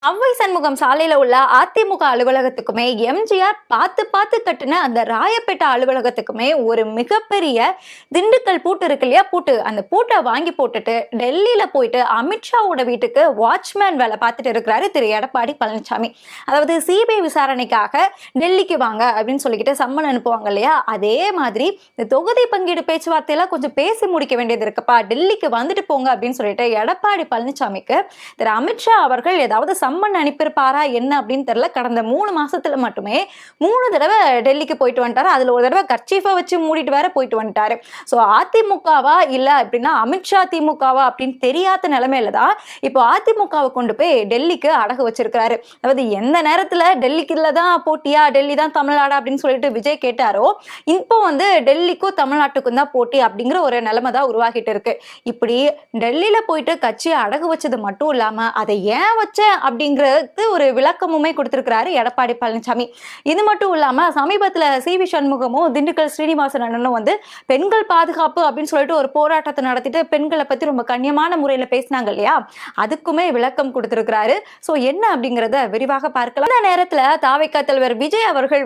அவ்வை சண்முகம் சாலையில உள்ள அதிமுக அலுவலகத்துக்குமே எம்ஜிஆர் பார்த்து பார்த்து கட்டின அந்த ராயப்பேட்டை அலுவலகத்துக்குமே ஒரு மிகப்பெரிய திண்டுக்கல் பூட்டு இருக்கு இல்லையா, பூட்டு. அந்த பூட்டை வாங்கி போட்டுட்டு டெல்லியில போயிட்டு அமித்ஷாவோட வீட்டுக்கு வாட்ச்மேன் வேலை பார்த்துட்டு இருக்கிறாரு திரு எடப்பாடி பழனிசாமி. அதாவது சிபிஐ விசாரணைக்காக டெல்லிக்கு வாங்க அப்படின்னு சொல்லிக்கிட்டு சம்மன் அனுப்புவாங்க இல்லையா, அதே மாதிரி இந்த தொகுதி பங்கீடு பேச்சுவார்த்தையெல்லாம் கொஞ்சம் பேசி முடிக்க வேண்டியது இருக்குப்பா, டெல்லிக்கு வந்துட்டு போங்க அப்படின்னு சொல்லிட்டு எடப்பாடி பழனிசாமிக்கு திரு அமித்ஷா அவர்கள் ஏதாவது சம்மன் அனுப்பியிருப்பாரா என்ன அப்படின்னு தெரியல. கடந்த 3 மாசத்துல மட்டுமே 3 தடவை டெல்லிக்கு போயிட்டு வந்துட்டாரு. அதுல ஒரு தடவை கர்ச்சீஃபை வச்சு மூடிட்டு வேற போயிட்டு வந்துட்டாரு. ஸோ அதிமுகவா இல்ல அப்படின்னா அமித்ஷா திமுகவா அப்படின்னு தெரியாத நிலைமையில தான் இப்போ அதிமுகவை கொண்டு போய் டெல்லிக்கு அடகு வச்சிருக்காரு. அதாவது எந்த நேரத்துல டெல்லிக்குல தான் போட்டியா, டெல்லி தான் தமிழ்நாடு அப்படின்னு சொல்லிட்டு விஜய் கேட்டாரோ, இப்போ டெல்லிக்கும் தமிழ்நாட்டுக்கும் தான் போட்டி அப்படிங்கிற ஒரு நிலைமை தான் உருவாகிட்டு இருக்கு. இப்படி டெல்லியில போயிட்டு கட்சியை அடகு வச்சது மட்டும் இல்லாம அதை ஏன் வச்ச அப்படிங்கிறது ஒரு விளக்கமுமே கொடுத்திருக்கிறாரு எடப்பாடி பழனிசாமி. இது மட்டும் இல்லாம சமீபத்துல சி.வி. சண்முகமும் திண்டுக்கல் ஸ்ரீனிவாசன் அண்ணனும் பெண்கள் பாதுகாப்பு அப்படின்னு சொல்லிட்டு ஒரு போராட்டத்தை நடத்திட்டு பெண்களை பத்தி ரொம்ப கண்ணியமான முறையில பேசினாங்க இல்லையா, அதுக்குமே விளக்கம் கொடுத்திருக்கிறாரு. சோ என்ன அப்படிங்கறத விரிவாக பார்க்கலாம். அந்த நேரத்துல தாவேகா தலைவர் விஜய் அவர்கள்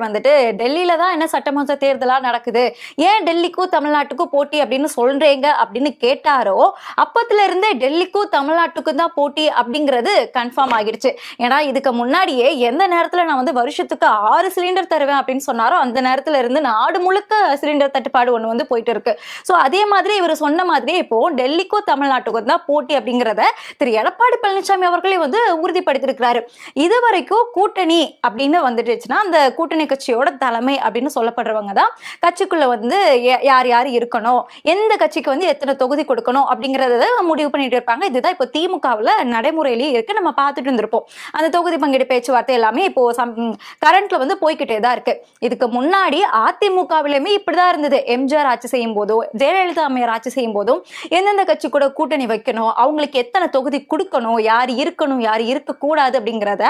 டெல்லியில தான் என்ன சட்டமன்ற தேர்தலா நடக்குது, ஏன் டெல்லிக்கும் தமிழ்நாட்டுக்கும் போட்டி அப்படின்னு சொல்றீங்க அப்படின்னு கேட்டாரோ, அப்பத்துல இருந்தே டெல்லிக்கும் தமிழ்நாட்டுக்கும் தான் போட்டி அப்படிங்கிறது கன்ஃபார்ம் ஆகிடுச்சு. ஏன்னா இதுக்கு முன்னாடியே எந்த நேரத்துல நான் வருஷத்துக்கு 6 சிலிண்டர் தருவேன் அப்படின்னு சொன்னாரோ அந்த நேரத்துல இருந்து நாடு முழுக்க சிலிண்டர் தட்டுப்பாடு ஒண்ணு போயிட்டு இருக்கு. சோ அதே மாதிரி இவர் சொன்ன மாதிரி இப்போ டெல்லிக்கும் தமிழ்நாட்டுக்கும் தான் போட்டி அப்படிங்கிறத திரு எடப்பாடி பழனிசாமி அவர்களே உறுதிப்படுத்திருக்கிறாரு. இது வரைக்கும் கூட்டணி அப்படின்னு வந்துடுச்சுன்னா அந்த கூட்டணி கட்சியோட தலைமை அப்படின்னு சொல்லப்படுறவங்க தான் கட்சிக்குள்ள யார் யார் இருக்கணும், எந்த கட்சிக்கு எத்தனை தொகுதி கொடுக்கணும் அப்படிங்கறத முடிவு பண்ணிட்டு இருப்பாங்க. இதுதான் இப்போ திமுகவுல நடைமுறையிலேயே இருக்கு. நம்ம பார்த்துட்டு இருந்திருப்போம். அந்த தொகுதி பங்கீடு பேச்சுவார்த்தை எல்லாமே இப்போ கரண்ட்ல போய்கிட்டே தான் இருக்கு. இதுக்கு முன்னாடி அதிமுகவிலுமே இப்படிதான் இருந்தது. எம்ஜிஆர் ஆட்சி செய்யும் போதும் ஜெயலலிதா அம்மையார் ஆட்சி செய்யும் போதும் எந்தெந்த கட்சி கூட கூட்டணி வைக்கணும், அவங்களுக்கு எத்தனை தொகுதி கொடுக்கணும், யார் இருக்கணும் யார் இருக்க கூடாது அப்படிங்கிறத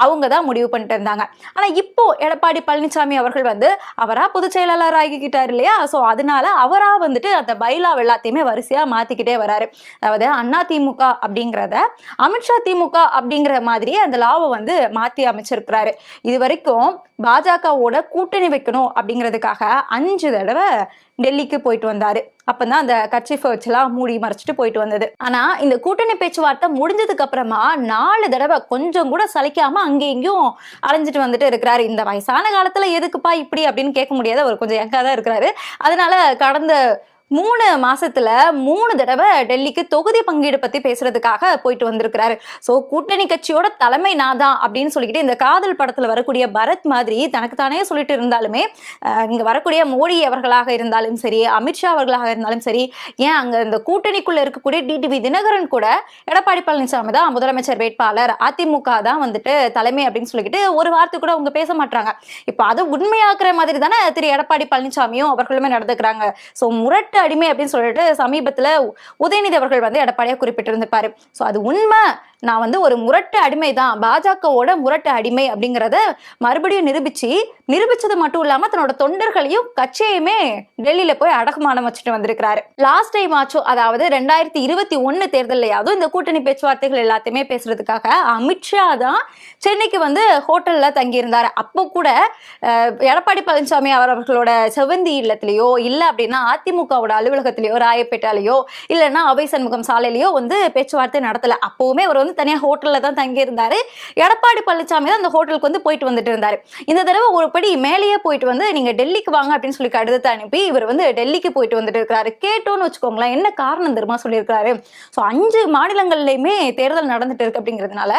அவங்க தான் முடிவு பண்ணிட்டு இருந்தாங்க. ஆனா இப்போ எடப்பாடி பழனிசாமி அவர்கள் அவரா பொதுச் செயலாளர் ஆகிக்கிட்டாரு இல்லையா, சோ அதனால அவரா அந்த பைலா எல்லாத்தையுமே வரிசையா மாத்திக்கிட்டே வராரு. அதாவது அண்ணா திமுக அப்படிங்கிறத அமித்ஷா திமுக அப்படிங்கிற மாதிரி அந்த லாவை மாத்தி அமைச்சிருக்கிறாரு. இது வரைக்கும் பாஜகவோட கூட்டணி வைக்கணும் அப்படிங்கிறதுக்காக 5 தடவை டெல்லிக்கு போயிட்டு வந்தாரு. அப்பதான் அந்த கட்சிஃபை வச்சுலாம் மூடி மறைச்சிட்டு போயிட்டு வந்தது. ஆனா இந்த கூட்டணி பேச்சுவார்த்தை முடிஞ்சதுக்கு அப்புறமா 4 தடவை கொஞ்சம் கூட சலிக்காம அங்கே இங்கேயும் அலைஞ்சிட்டு இருக்கிறாரு. இந்த வயசான காலத்துல எதுக்குப்பா இப்படி அப்படின்னு கேட்க முடியாது, அவர் கொஞ்சம் யங்கா தான் இருக்கிறாரு. அதனால கடந்த 3 மாசத்துல 3 தடவை டெல்லிக்கு தொகுதி பங்கீடு பத்தி பேசுறதுக்காக போயிட்டு வந்திருக்கிறாரு. சோ கூட்டணி கட்சியோட தலைமை நான் தான் அப்படின்னு சொல்லிக்கிட்டு இந்த காதல் படத்துல வரக்கூடிய பரத் மாதிரி தனக்கு தானே சொல்லிட்டு இருந்தாலுமே இங்க வரக்கூடிய மோடி அவர்களாக இருந்தாலும் சரி, அமித்ஷா அவர்களாக இருந்தாலும் சரி, ஏன் அங்க இந்த கூட்டணிக்குள்ள இருக்கக்கூடிய டிடிவி தினகரன் கூட எடப்பாடி பழனிசாமி தான் முதலமைச்சர் வேட்பாளர், அதிமுக தான் தலைமை அப்படின்னு சொல்லிக்கிட்டு ஒரு வார்த்தை கூட அவங்க பேச மாட்டாங்க. இப்ப அதை உண்மையாக்குற மாதிரி தானே திரு எடப்பாடி பழனிசாமியும் அவர்களுமே நடந்துக்கிறாங்க. சோ முரட்டு அடிமை அப்படின்னு சொல்லிட்டு சமீபத்துல உதயநிதி அவர்கள் எடப்பாடியா குறிப்பிட்டிருந்திருப்பாரு. சோ அது உண்மை, நான் ஒரு முரட்டு அடிமை தான், பாஜகவோட முரட்டு அடிமை அப்படிங்கறத மறுபடியும் நிரூபிச்சது மட்டும் இல்லாம தன்னோட தொண்டர்களையும் கட்சியுமே டெல்லியில போய் அடகுமானம் வச்சுட்டு வந்திருக்கிறாரு. லாஸ்ட் டைம் ஆச்சும், அதாவது 2021 தேர்தலையாவது இந்த கூட்டணி பேச்சுவார்த்தைகள் எல்லாத்தையுமே பேசுறதுக்காக அமித்ஷா தான் சென்னைக்கு ஹோட்டல்ல தங்கி இருந்தாரு. அப்போ கூட எடப்பாடி பழனிசாமி அவர்களோட செவந்தி இல்லத்திலேயோ இல்ல அப்படின்னா அதிமுகவோட அலுவலகத்திலேயோ ராயப்பேட்டாலேயோ இல்லைன்னா அவை சண்முகம் சாலையிலயோ பேச்சுவார்த்தை நடத்தல. அப்பவுமே அவர் தனியா ஹோட்டல்ல தான் தங்கி இருந்தாரு. எடப்பாடி பழனிசாமி தான் அந்த ஹோட்டலுக்கு போயிட்டு வந்துட்டு இருந்தாரு. இந்த தடவை ஒரு படி மேலேயே போயிட்டு நீங்க டெல்லிக்கு வாங்க அப்படின்னு சொல்லி கடிதத்தை அனுப்பி இவர் டெல்லிக்கு போயிட்டு வந்துட்டு இருக்காரு. கேட்டோன்னு வச்சுக்கோங்களேன், என்ன காரணம் தெரியுமா சொல்லியிருக்காரு. ஸோ 5 மாநிலங்கள்லயுமே தேர்தல் நடந்துட்டு இருக்கு அப்படிங்கிறதுனால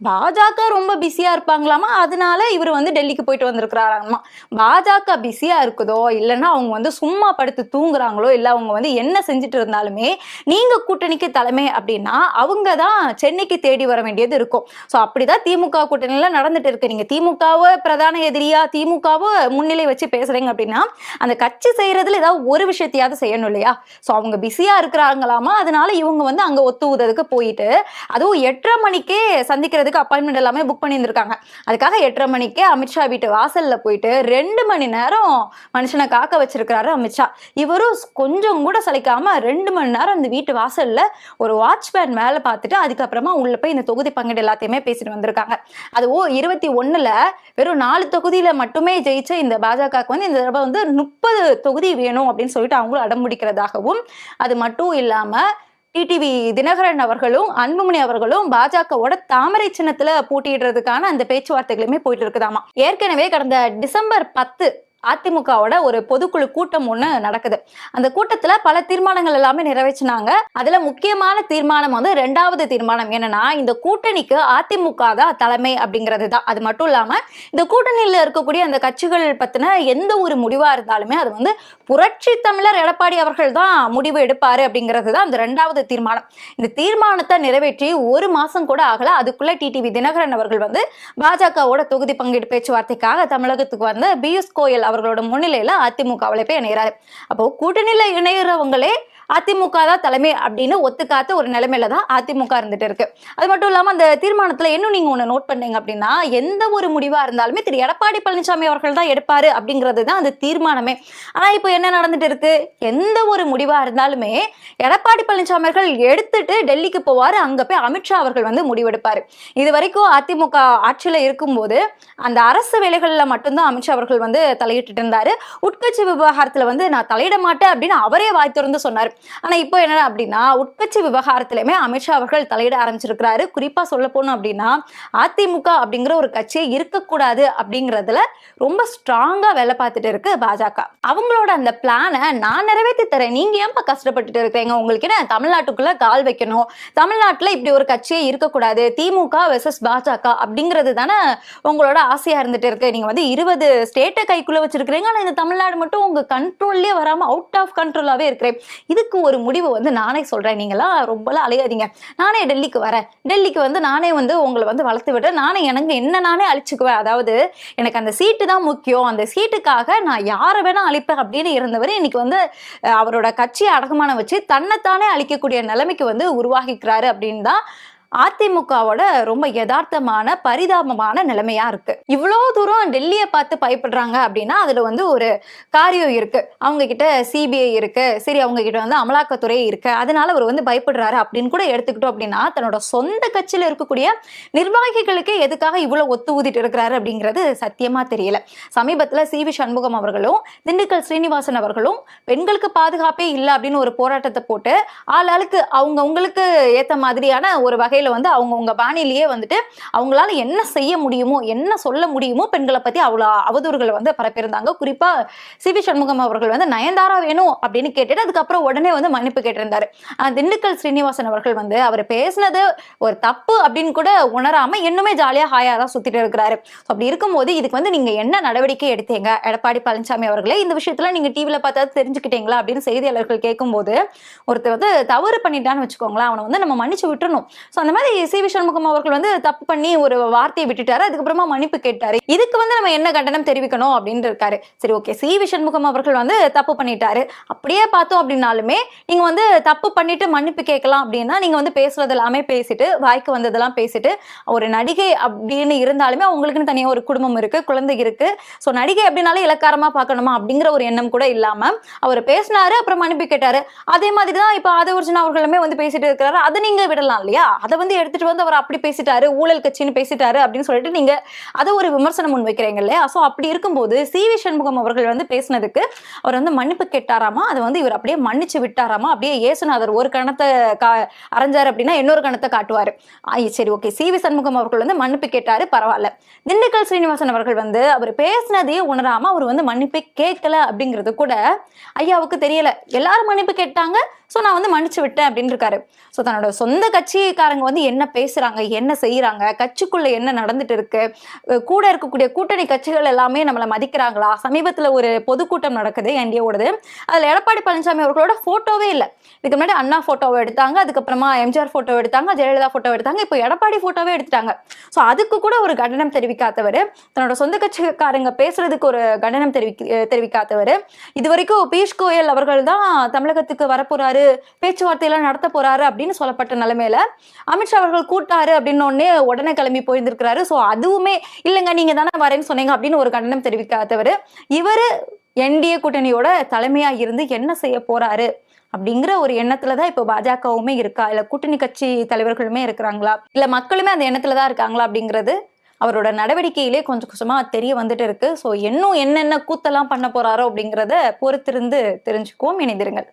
பாஜக ரொம்ப பிஸியா இருப்பாங்களாமா, அதனால இவர் டெல்லிக்கு போயிட்டு வந்திருக்கிறாராமா. பாஜக பிஸியா இருக்குதோ இல்லைன்னா அவங்க சும்மா படுத்து தூங்குறாங்களோ இல்ல அவங்க என்ன செஞ்சுட்டு இருந்தாலுமே நீங்க கூட்டணிக்கு தலைமை அப்படின்னா அவங்க தான் சென்னைக்கு தேடி வர வேண்டியது இருக்கும். சோ அப்படிதான் திமுக கூட்டணியில நடந்துட்டு இருக்கு. நீங்க திமுகவை பிரதான எதிரியா திமுகவை முன்னிலை வச்சு பேசுறீங்க அப்படின்னா அந்த கட்சி செய்யறதுல ஏதாவது ஒரு விஷயத்தையாவது செய்யணும் இல்லையா. சோ அவங்க பிஸியா இருக்கிறாங்களாமா, அதனால இவங்க அங்க ஒத்துவுதற்கு போயிட்டு அதுவும் 8:30 மணிக்கே சந்திக்கிறதுக்கு அப்பாயின்மெண்ட் எல்லாமே புக் பண்ணியிருந்திருக்காங்க. அதுக்காக 8:30 மணிக்கே அமித்ஷா வீட்டு வாசல்ல போயிட்டு 2 மணி நேரம் மனுஷனை காக்க வச்சிருக்கிறாரு அமித்ஷா. இவரும் கொஞ்சம் கூட சலிக்காம 2 மணி நேரம் அந்த வீட்டு வாசல்ல ஒரு வாட்ச்மேன் மேல பார்த்துட்டு அதுக்கப்புறமா உள்ள போய் இந்த தொகுதி பங்கீடு எல்லாத்தையுமே பேசிட்டு வந்திருக்காங்க. அதுவும் 21ல வெறும் 4 தொகுதியில மட்டுமே ஜெயிச்ச இந்த பாஜகவுக்கு வந்து இந்த தடவை வந்து 30 தொகுதி வேணும் அப்படின்னு சொல்லிட்டு அவங்களும் அடம்பிடிக்கிறதாகவும், அது மட்டும் இல்லாம டிடிவி தினகரன் அவர்களும் அன்புமணி அவர்களும் பாஜகவோட தாமரை சின்னத்துல போட்டியிடுறதுக்கான அந்த பேச்சுவார்த்தைகளுமே போயிட்டு இருக்குதாமா. ஏற்கனவே கடந்த டிசம்பர் 10 அதிமுகவோட ஒரு பொதுக்குழு கூட்டம் ஒண்ணு நடக்குது. அந்த கூட்டத்துல பல தீர்மானங்கள் எல்லாமே நிறைவேற்றினாங்க. அதுல முக்கியமான தீர்மானம் வந்து 2வது தீர்மானம் என்னன்னா, இந்த கூட்டணிக்கு அதிமுக தான் தலைமை அப்படிங்கிறது தான். அது மட்டும் இல்லாம இந்த கூட்டணியில இருக்கக்கூடிய அந்த கட்சிகள் பத்தின எந்த ஒரு முடிவா இருந்தாலுமே அது வந்து புரட்சி தமிழர் எடப்பாடி அவர்கள் தான் முடிவு எடுப்பாரு அப்படிங்கிறது தான் அந்த 2வது தீர்மானம். இந்த தீர்மானத்தை நிறைவேற்றி 1 மாசம் கூட ஆகல. அதுக்குள்ள டிடிவி தினகரன் அவர்கள் வந்து பாஜகவோட தொகுதி பங்கீடு பேச்சுவார்த்தைக்காக தமிழகத்துக்கு வந்து பியூஷ் கோயல் அவர்களோட முன்னிலையில அதிமுகவில போய் இணைகிறாரு. அப்போ கூட்டணியில இணைகிறவங்களே அதிமுக தான் தலைமை அப்படின்னு ஒத்துக்காத்த ஒரு நிலைமையில தான் அதிமுக இருந்துட்டு இருக்கு. அது மட்டும் இல்லாம அந்த தீர்மானத்துல இன்னும் நீங்க ஒண்ணு நோட் பண்ணீங்க அப்படின்னா, எந்த ஒரு முடிவா இருந்தாலுமே திரு எடப்பாடி பழனிசாமி அவர்கள் தான் எடுப்பாரு அப்படிங்கிறது தான் அந்த தீர்மானமே. ஆனா இப்போ என்ன நடந்துட்டு இருக்கு, எந்த ஒரு முடிவா இருந்தாலுமே எடப்பாடி பழனிசாமி அவர்கள் எடுத்துட்டு டெல்லிக்கு போவாரு. அங்க போய் அமித்ஷா அவர்கள் வந்து முடிவெடுப்பாரு. இது வரைக்கும் அதிமுக ஆட்சியில இருக்கும்போது அந்த அரசு வேலைகள்ல மட்டும்தான் அமித்ஷா அவர்கள் வந்து தலையிட்டு இருந்தாரு. உட்கட்சி விவகாரத்துல வந்து நான் தலையிட மாட்டேன் அப்படின்னு அவரே வாய் திறந்து சொன்னாரு. ஆனா இப்போ என்ன அப்படின்னா, உட்கட்சி விவகாரத்திலுமே அமித்ஷா அவர்கள் தலையிட ஆரம்பிச்சிருக்கிறாரு. குறிப்பா சொல்ல போனோம் அப்படின்னா, அதிமுக அப்படிங்கிற ஒரு கட்சியை இருக்கக்கூடாது அப்படிங்கறதுல ரொம்ப ஸ்ட்ராங்கா வேலை பார்த்துட்டு இருக்கு பாஜக. அவங்களோட அந்த பிளானை நான் நிறைவேற்றி தரேன், நீங்க ஏன்பா கஷ்டப்பட்டுட்டு இருக்கீங்க, உங்களுக்கு என்ன தமிழ்நாட்டுக்குள்ள கால் வைக்கணும், தமிழ்நாட்டுல இப்படி ஒரு கட்சியே இருக்கக்கூடாது, திமுக வெர்சஸ் பாஜக அப்படிங்கிறது தானே உங்களோட ஆசையா இருந்துட்டு இருக்கு. நீங்க வந்து 20 ஸ்டேட்டை கைக்குள்ள வச்சிருக்கிறீங்க, ஆனா இந்த தமிழ்நாடு மட்டும் உங்க கண்ட்ரோல்லயே வராம அவுட் ஆஃப் கண்ட்ரோலாவே இருக்கிறேன். இதுக்கு ஒரு முடிவு வந்து நானே சொல்றேன், நீங்களாம் ரொம்பலாம் அலையாதீங்க, நானே டெல்லிக்கு வரேன், டெல்லிக்கு வந்து நானே வந்து உங்களை வந்து வளர்த்து விடுறேன், நானே எனக்கு என்ன நானே அழிச்சுக்குவேன், அதாவது எனக்கு அந்த சீட்டு தான் முக்கியம், அந்த சீட்டுக்காக நான் யாரை வேணா அழிப்பேன் அப்படின்னு இருந்தவர் இன்னைக்கு வந்து அவரோட கட்சியை அடகுமானம் வச்சு தன்னைத்தானே அழிக்கக்கூடிய நிலைமைக்கு வந்து உருவாகிக்கிறாரு அப்படின்னு தான் அதிமுகவோட ரொம்ப யதார்த்தமான பரிதாபமான நிலைமையா இருக்கு. இவ்வளவு தூரம் டெல்லியை பார்த்து பயப்படுறாங்க அப்படின்னா அதுல வந்து ஒரு காரியம் இருக்கு. அவங்க கிட்ட சிபிஐ இருக்கு, சரி அவங்க கிட்ட வந்து அமலாக்கத்துறை இருக்கு, அதனால அவர் வந்து பயப்படுறாரு அப்படின்னு கூட எடுத்துக்கிட்டோம் அப்படின்னா, தன்னோட சொந்த கட்சியில இருக்கக்கூடிய நிர்வாகிகளுக்கு எதுக்காக இவ்வளவு ஒத்து ஊதிட்டு இருக்கிறாரு அப்படிங்கிறது சத்தியமா தெரியல. சமீபத்துல சி வி சண்முகம் அவர்களும் திண்டுக்கல் ஸ்ரீனிவாசன் அவர்களும் பெண்களுக்கு பாதுகாப்பே இல்லை அப்படின்னு ஒரு போராட்டத்தை போட்டு ஆளாளுக்கு அவங்களுக்கு ஏத்த மாதிரியான ஒரு வகையில வந்து அவங்கவுங்க பாணிலேயே வந்துட்டு அவங்களால என்ன செய்ய முடியுமோ என்ன சொல்ல முடியுமோ பெண்களை பத்தி அவ்வளவு அவதூறுகளை வந்து பரப்பியிருந்தாங்க. குறிப்பா சி வி சண்முகம் அவர்கள் வந்து நயன்தாரா வேணும் அப்படின்னு கேட்டுட்டு அதுக்கப்புறம் உடனே வந்து மன்னிப்பு கேட்டிருந்தாரு. திண்டுக்கல் ஸ்ரீனிவாசன் அவர்கள் வந்து அவர் பேசினது ஒரு தப்பு அப்படின்னு கூட உணராம இன்னுமே ஜாலியா ஹாயா தான் சுத்திட்டு இருக்கிறாரு. அப்படி இருக்கும்போது இதுக்கு வந்து நீங்க என்ன நடவடிக்கை எடுத்தீங்க எடப்பாடி பழனிசாமி அவர்களே, இந்த விஷயத்துல நீங்க டிவில பார்த்தா தெரிஞ்சுக்கிட்டீங்களா அப்படின்னு செய்தியாளர்கள் கேட்கும்போது, ஒருத்தர் வந்து தவறு பண்ணிட்டான்னு வச்சுக்கோங்களேன், அவனை வந்து நம்ம மன்னிச்சு விட்டுறணும். அந்த மாதிரி சி வி சண்முகம் அவர்கள் வந்து தப்பு பண்ணி ஒரு வார்த்தையை விட்டுட்டாரு, அதுக்கப்புறமா மன்னிப்பு கேட்டாரு. இதுக்கு வந்து நம்ம என்ன கண்டனம் தெரிவிக்கணும் அப்படின்னு இருக்காரு. சரி ஓகே, சி வி சண்முகம் அவர்கள் வந்து தப்பு பண்ணிட்டாரு, அப்படியே பார்த்தோம் அப்படின்னாலுமே நீங்க வந்து தப்பு பண்ணிட்டு மன்னிப்பு கேட்கலாம் அப்படின்னா நீங்க வந்து பேசுறது எல்லாமே பேசிட்டு வாய்க்கு வந்ததெல்லாம் பேசிட்டு, ஒரு நடிகை அப்படின்னு இருந்தாலுமே அவங்களுக்குன்னு தனியா ஒரு குடும்பம் இருக்கு, குழந்தை இருக்கு. ஸோ நடிகை அப்படின்னாலே இலக்காரமா பார்க்கணுமா அப்படிங்கிற ஒரு எண்ணம் கூட இல்லாம அவர் பேசினாரு, அப்புறம் மன்னிப்பு கேட்டாரு. அதே மாதிரிதான் இப்ப ஆதவர்ஜுனா அவர்களுமே வந்து பேசிட்டு இருக்கிறாரு. அதை நீங்க விடலாம் இல்லையா? அதை வந்து எடுத்துட்டு வந்து அவர் அப்படி பேசிட்டாரு, ஊழல் கட்சின்னு பேசிட்டாரு அப்படின்னு சொல்லிட்டு நீங்க அதை ஒரு விமர்சனம் முன் வைக்கிறீங்க இல்லையா? சோ அப்படி இருக்கும்போது சி வி சண்முகம் அவர்கள் வந்து பேசினதுக்கு அவர் வந்து மன்னிப்பு கேட்டாராமா, அதை வந்து இவர் அப்படியே மன்னிச்சு விட்டாராமா. அப்படியே இயேசுநாதர் ஒரு கணத்தை அரைஞ்சாரு அப்படின்னா இன்னொரு கணத்தை காட்டுவாரு. சரி ஓகே, சி வி சண்முகம் அவர்கள் வந்து மன்னிப்பு கேட்டாரு, பரவாயில்ல. திண்டுக்கல் ஸ்ரீனிவாசன் அவர்கள் வந்து அவர் பேசினதையே உணராம அவர் வந்து மன்னிப்பு கேட்கல அப்படிங்கிறது கூட ஐயாவுக்கு தெரியல. எல்லாரும் மன்னிப்பு கேட்டாங்க, ஸோ நான் வந்து மன்னிச்சு விட்டேன் அப்படின்னு இருக்காரு. ஸோ தன்னோட சொந்த கட்சிக்காரங்க வந்து என்ன பேசுறாங்க, என்ன செய்யறாங்க, கட்சிக்குள்ள என்ன நடந்துட்டு இருக்கு, கூட இருக்கக்கூடிய கூட்டணி கட்சிகள் எல்லாமே நம்மளை மதிக்கிறாங்களா? சமீபத்தில் ஒரு பொதுக்கூட்டம் நடக்குது என்டிஏவோடது, அதில் எடப்பாடி பழனிசாமி அவர்களோட போட்டோவே இல்லை. இதுக்கு முன்னாடி அண்ணா போட்டோவை எடுத்தாங்க, அதுக்கப்புறமா எம்ஜிஆர் போட்டோ எடுத்தாங்க, ஜெயலலிதா போட்டோ எடுத்தாங்க, இப்போ எடப்பாடி போட்டோவே எடுத்துட்டாங்க. ஸோ அதுக்கு கூட ஒரு கண்டனம் தெரிவிக்காதவர், தன்னோட சொந்த கட்சிக்காரங்க பேசுறதுக்கு ஒரு கண்டனம் தெரிவிக்காதவர், இது வரைக்கும் பியூஷ் கோயல் அவர்கள் தான் தமிழகத்துக்கு வரப்போறாரு, பேச்சுவார்த்தையெல்லாம் நடத்த போறாரு அப்படின்னு சொல்லப்பட்ட நிலைமையில அமித்ஷா அவர்கள் கூட்டாரு அப்படின்னு உடனே கிளம்பி போயிருந்திருக்கிறாரு. சோ அதுவுமே இல்லைங்க நீங்க தானே வரேன்னு சொன்னீங்க அப்படின்னு ஒரு கண்டனம் தெரிவிக்காதவர் இவரு என்டிஏ கூட்டணியோட தலைமையா இருந்து என்ன செய்ய போறாரு அப்படிங்கிற ஒரு எண்ணத்துலதான் இப்போ பாஜகவுமே இருக்கா, இல்ல கூட்டணி கட்சி தலைவர்களுமே இருக்கிறாங்களா, இல்ல மக்களுமே அந்த எண்ணத்துலதான் இருக்காங்களா அப்படிங்கிறது அவரோட நடவடிக்கையிலே கொஞ்சம் கொஞ்சமா தெரிய வந்துட்டு இருக்கு. ஸோ இன்னும் என்னென்ன கூத்தெல்லாம் பண்ண போறாரோ அப்படிங்கிறத பொறுத்திருந்து தெரிஞ்சுக்குவோம். இணைந்திருங்கள்.